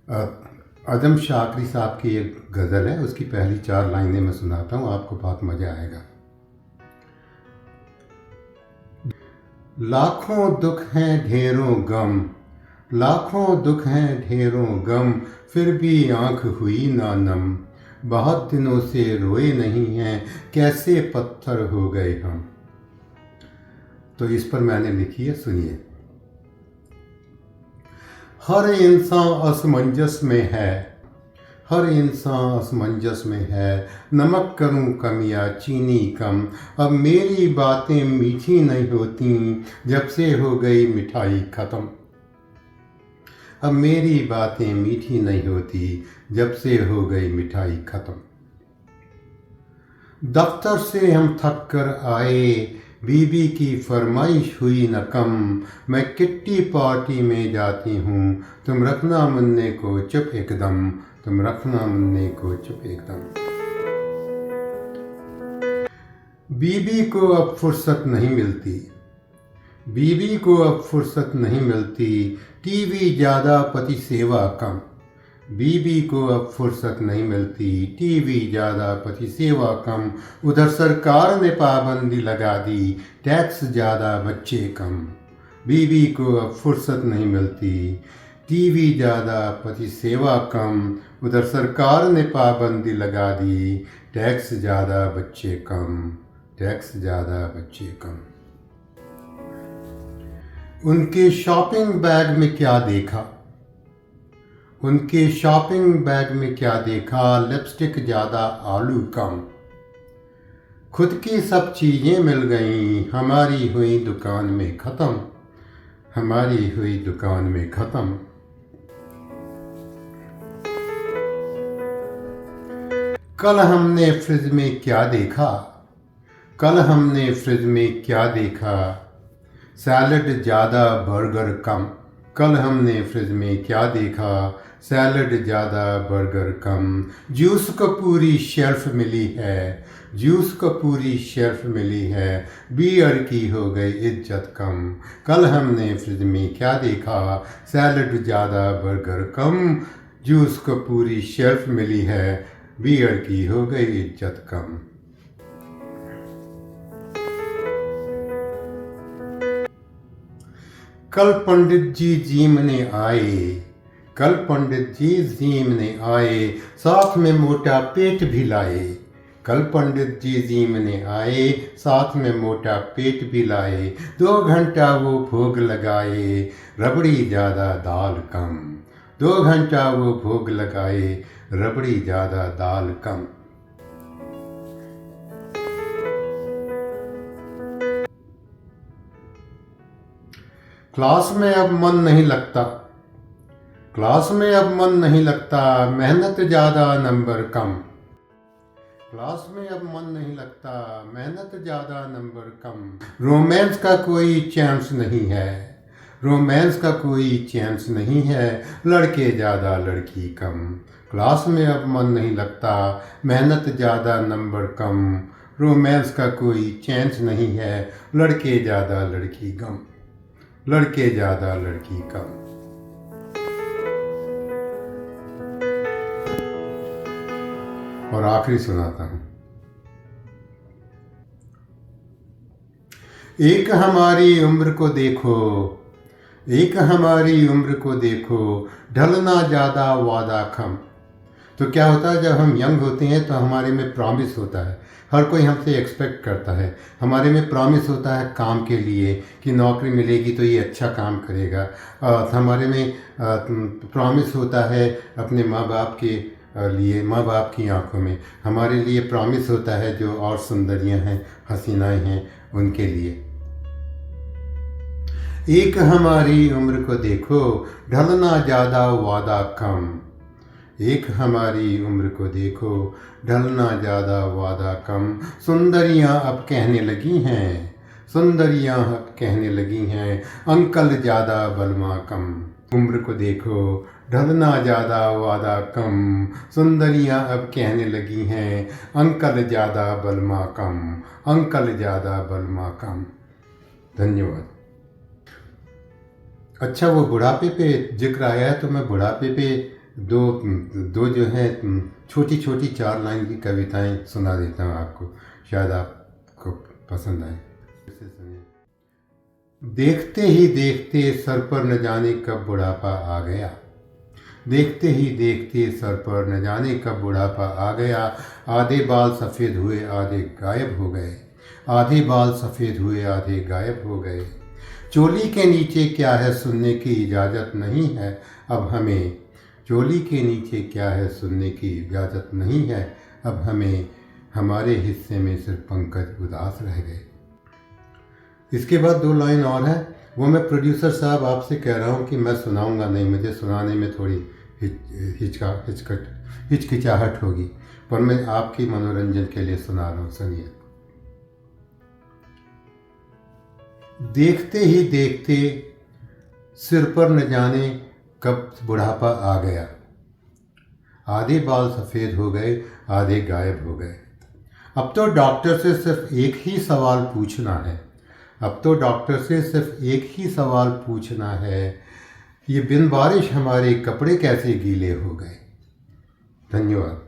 आजम शाकरी साहब की एक गज़ल है, उसकी पहली 4 लाइनें मैं सुनाता हूँ, आपको बहुत मज़ा आएगा। लाखों दुख हैं ढेरों गम, लाखों दुख हैं ढेरों गम, फिर भी आँख हुई ना नम। बहुत दिनों से रोए नहीं हैं, कैसे पत्थर हो गए हम। तो इस पर मैंने लिखी है, सुनिए। हर इंसान असमंजस में है, हर इंसान असमंजस में है। नमक करूं कम या चीनी कम, अब मेरी बातें मीठी नहीं होती, जब से हो गई मिठाई ख़त्म। अब मेरी बातें मीठी नहीं होती, जब से हो गई मिठाई ख़त्म। दफ्तर से हम थक कर आए, बीबी की फरमाइश हुई न कम। मैं किट्टी पार्टी में जाती हूँ, तुम रखना मुन्ने को चुप एकदम, तुम रखना मुन्ने को चुप एकदम। बीबी को अब फुर्सत नहीं मिलती, बीबी को अब फुर्सत नहीं मिलती, टीवी ज़्यादा पति सेवा कम। बीबी को अब फुर्सत नहीं मिलती, टीवी ज़्यादा पति सेवा कम। उधर सरकार ने पाबंदी लगा दी, टैक्स ज़्यादा बच्चे कम। बीबी को अब फुर्सत नहीं मिलती, टीवी ज़्यादा पति सेवा कम। उधर सरकार ने पाबंदी लगा दी, टैक्स ज़्यादा बच्चे कम, टैक्स ज़्यादा बच्चे कम। उनके शॉपिंग बैग में क्या देखा, उनके शॉपिंग बैग में क्या देखा, लिपस्टिक ज़्यादा आलू कम। खुद की सब चीज़ें मिल गईं, हमारी हुई दुकान में ख़त्म, हमारी हुई दुकान में ख़त्म। कल हमने फ्रिज में क्या देखा, कल हमने फ्रिज में क्या देखा, सैलड ज़्यादा बर्गर कम। कल हमने फ्रिज में क्या देखा, सैलड ज़्यादा बर्गर कम। जूस को पूरी शेल्फ मिली है, जूस को पूरी शेल्फ मिली है, बियर की हो गई इज्जत कम। कल हमने फ्रिज में क्या देखा, सैलड ज़्यादा बर्गर कम। जूस को पूरी शेल्फ मिली है, बियर की हो गई इज्जत कम। कल पंडित जी जीमने आए, कल पंडित जी जीमने आए, साथ में मोटा पेट भी लाए। कल पंडित जी जीमने आए, साथ में मोटा पेट भी लाए। 2 घंटा वो भोग लगाए, रबड़ी ज़्यादा दाल कम। 2 घंटा वो भोग लगाए, रबड़ी ज़्यादा दाल कम। क्लास में अब मन नहीं लगता, क्लास में अब मन नहीं लगता, मेहनत ज़्यादा नंबर कम। क्लास में अब मन नहीं लगता, मेहनत ज़्यादा नंबर कम। रोमांस का कोई चांस नहीं है, रोमांस का कोई चांस नहीं है, लड़के ज़्यादा लड़की कम। क्लास में अब मन नहीं लगता, मेहनत ज़्यादा नंबर कम। रोमांस का कोई चांस नहीं है, लड़के ज़्यादा लड़की कम, लड़के ज़्यादा लड़की कम। और आखिरी सुनाता हूँ। एक हमारी उम्र को देखो, एक हमारी उम्र को देखो, ढलना ज़्यादा वादा कम। तो क्या होता है, जब हम यंग होते हैं तो हमारे में प्रॉमिस होता है, हर कोई हमसे एक्सपेक्ट करता है। हमारे में प्रॉमिस होता है काम के लिए कि नौकरी मिलेगी तो ये अच्छा काम करेगा। हमारे में प्रॉमिस होता है अपने माँ बाप के लिए, माँ बाप की आंखों में हमारे लिए प्रॉमिस होता है जो और सुंदरियां हैं, हसीनाएं हैं, उनके लिए। एक हमारी उम्र को देखो, ढलना ज़्यादा वादा कम। एक हमारी उम्र को देखो, ढलना ज़्यादा वादा कम। सुंदरियां अब कहने लगी हैं, सुंदरियां अब कहने लगी हैं, अंकल ज़्यादा बलमा कम। उम्र को देखो, ढलना ज़्यादा वादा कम। सुंदरियां अब कहने लगी हैं, अंकल ज़्यादा बलमा कम, अंकल ज़्यादा बलमा कम। धन्यवाद। अच्छा, वो बुढ़ापे पे जिक्र आया है तो मैं बुढ़ापे पे दो जो हैं छोटी छोटी 4 लाइन की कविताएं सुना देता हूँ आपको, शायद आपको पसंद आए। देखते ही देखते सर पर न जाने कब बुढ़ापा आ गया, देखते ही देखते सर पर न जाने कब बुढ़ापा आ गया। आधे बाल सफ़ेद हुए आधे गायब हो गए, आधे बाल सफ़ेद हुए आधे गायब हो गए। चोली के नीचे क्या है सुनने की इजाज़त नहीं है अब हमें, चोली के नीचे क्या है सुनने की इजाज़त नहीं है अब हमें, हमारे हिस्से में सिर्फ पंकज उदास रह गए। इसके बाद 2 लाइन और हैं, वो मैं प्रोड्यूसर साहब आपसे कह रहा हूँ कि मैं सुनाऊंगा नहीं, मुझे सुनाने में थोड़ी हिचकिचाहट होगी, पर मैं आपके मनोरंजन के लिए सुना रहा हूँ, सुनिए। देखते ही देखते सिर पर न जाने कब बुढ़ापा आ गया, आधे बाल सफ़ेद हो गए आधे गायब हो गए। अब तो डॉक्टर से सिर्फ एक ही सवाल पूछना है, अब तो डॉक्टर से सिर्फ एक ही सवाल पूछना है, ये बिन बारिश हमारे कपड़े कैसे गीले हो गए। धन्यवाद।